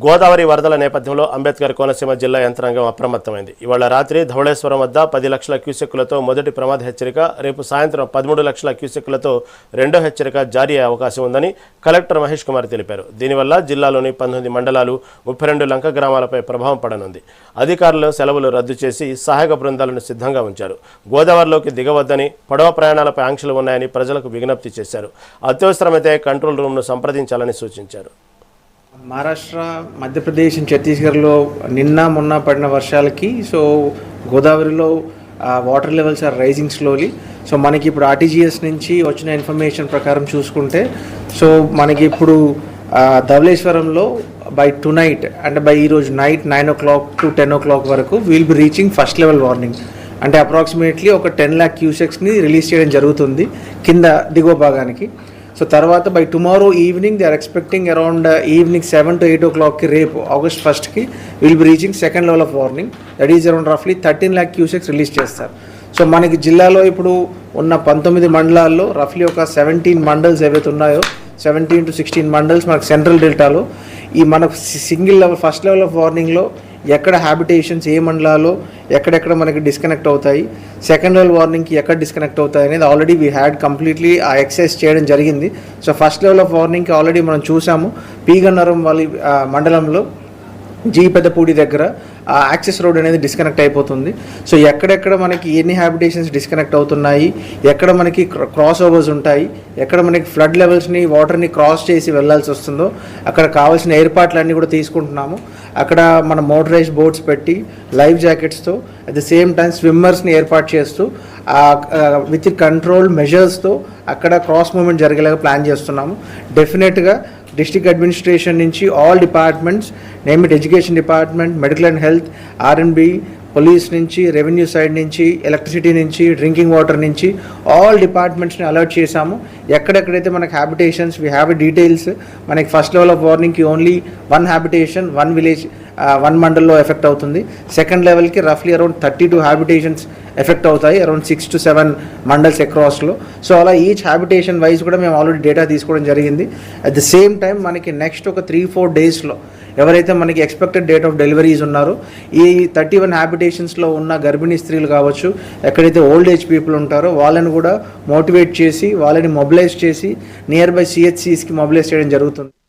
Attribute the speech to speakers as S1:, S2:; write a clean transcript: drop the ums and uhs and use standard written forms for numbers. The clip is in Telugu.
S1: గోదావరి వరదల నేపథ్యంలో అంబేద్కర్ కోనసీమ జిల్లా యంత్రాంగం అప్రమత్తమైంది. ఇవాళ రాత్రి ధవళేశ్వరం వద్ద 10 లక్షల క్యూసెక్కులతో మొదటి ప్రమాద హెచ్చరిక, రేపు సాయంత్రం 13 లక్షల క్యూసెక్కులతో రెండో హెచ్చరిక జారీ అయ్యే అవకాశం ఉందని కలెక్టర్ మహేష్ కుమార్ తెలిపారు. దీనివల్ల జిల్లాలోని 19 మండలాలు 32 లంక గ్రామాలపై ప్రభావం పడనుంది. అధికారులు సెలవులు రద్దు చేసి సహాయక బృందాలను సిద్ధంగా ఉంచారు. గోదావరిలోకి దిగవద్దని, పడవ ప్రయాణాలపై ఆంక్షలు ఉన్నాయని ప్రజలకు విజ్ఞప్తి చేశారు. అత్యవసరమైతే కంట్రోల్ రూమ్ను సంప్రదించాలని సూచించారు.
S2: మహారాష్ట్ర, మధ్యప్రదేశ్, ఛత్తీస్గఢ్లో నిన్న మొన్న పడిన వర్షాలకి గోదావరిలో water levels are rising slowly. మనకి ఇప్పుడు ఆర్టీజీఎస్ నుంచి వచ్చిన ఇన్ఫర్మేషన్ ప్రకారం చూసుకుంటే మనకి ఇప్పుడు ధవళేశ్వరంలో బై టు నైట్ అంటే బై ఈరోజు నైట్ 9 o'clock to 10 o'clock వరకు will be reaching first level warning. అంటే అప్రాక్సిమేట్లీ ఒక 10 lakh క్యూసెక్స్ని రిలీజ్ చేయడం జరుగుతుంది కింద దిగువ భాగానికి. తర్వాత by tomorrow evening they are expecting around evening 7 to 8 o'clockకి రేపు August 1st will be reaching second level of warning. That is around రఫ్లీ 13 lakh క్యూసెక్స్ రిలీజ్ చేస్తారు. మనకి జిల్లాలో ఇప్పుడు ఉన్న 19 మండలాల్లో రఫ్లీ ఒక 17 మండల్స్ ఏవైతే ఉన్నాయో 17 to 16 మండల్స్ మనకు సెంట్రల్ డెల్టాలో ఈ మనకు single level first level of వార్నింగ్లో ఎక్కడ హ్యాబిటేషన్స్ ఏ మండలాల్లో ఎక్కడెక్కడ మనకి డిస్కనెక్ట్ అవుతాయి, సెకండ్ లెవెల్ వార్నింగ్కి ఎక్కడ డిస్కనెక్ట్ అవుతాయి అనేది ఆల్రెడీ వీ హ్యాడ్ కంప్లీట్లీ ఆ ఎక్సైజ్ చేయడం జరిగింది. ఫస్ట్ లెవెల్ ఆఫ్ వార్నింగ్కి ఆల్రెడీ మనం చూసాము. పీగన్నరం వాళ్ళ మండలంలో జీ పెద్దపూడి దగ్గర యాక్సెస్ రోడ్ అనేది డిస్కనెక్ట్ అయిపోతుంది. ఎక్కడెక్కడ మనకి ఎన్ని హ్యాబిటేషన్స్ డిస్కనెక్ట్ అవుతున్నాయి, ఎక్కడ మనకి క్రాస్ ఓవర్స్ ఉంటాయి, ఎక్కడ మనకి ఫ్లడ్ లెవెల్స్ని వాటర్ని క్రాస్ చేసి వెళ్ళాల్సి వస్తుందో అక్కడ కావాల్సిన ఏర్పాట్లన్నీ కూడా తీసుకుంటున్నాము. అక్కడ మన మోటరైజ్డ్ బోట్స్ పెట్టి లైఫ్ జాకెట్స్తో అట్ ద సేమ్ టైం స్విమ్మర్స్ని ఏర్పాటు చేస్తూ విత్ కంట్రోల్ మెజర్స్తో అక్కడ క్రాస్ మూవ్మెంట్ జరిగేలాగా ప్లాన్ చేస్తున్నాము. డెఫినెట్గా డిస్ట్రిక్ట్ అడ్మినిస్ట్రేషన్ నుంచి all departments, name it education department, medical and health, R&B, police నుంచి, రెవెన్యూ సైడ్ నుంచి, ఎలక్ట్రిసిటీ నుంచి, డ్రింకింగ్ వాటర్ నుంచి ఆల్ డిపార్ట్మెంట్స్ని అలర్ట్ చేశాము. ఎక్కడెక్కడైతే మనకు హ్యాబిటేషన్స్ వీ హ్యావ్ డీటెయిల్స్. మనకి ఫస్ట్ లెవెల్ ఆఫ్ వార్నింగ్కి ఓన్లీ 1 హ్యాబిటేషన్ 1 విలేజ్ 1 మండల్లో ఎఫెక్ట్ అవుతుంది. సెకండ్ లెవెల్కి రఫ్లీ అరౌండ్ 32 హ్యాబిటేషన్స్ ఎఫెక్ట్ అవుతాయి, అరౌండ్ 6 to 7 మండల్స్ అక్రాస్లో. అలా ఈచ్ హ్యాబిటేషన్ వైజ్ కూడా మేము ఆల్రెడీ డేటా తీసుకోవడం జరిగింది. అట్ ద సేమ్ టైం మనకి నెక్స్ట్ ఒక 3-4 డేస్లో ఎవరైతే మనకి ఎక్స్పెక్టెడ్ డేట్ ఆఫ్ డెలివరీస్ ఉన్నారో ఈ 31 హ్యాబిటేషన్స్లో ఉన్న గర్భిణీ స్త్రీలు కావచ్చు, ఎక్కడైతే ఓల్డ్ ఏజ్ పీపుల్ ఉంటారో వాళ్ళని కూడా మోటివేట్ చేసి వాళ్ళని మొబిలైజ్ చేసి నియర్ బై CHCస్కి మొబిలైజ్ చేయడం జరుగుతుంది.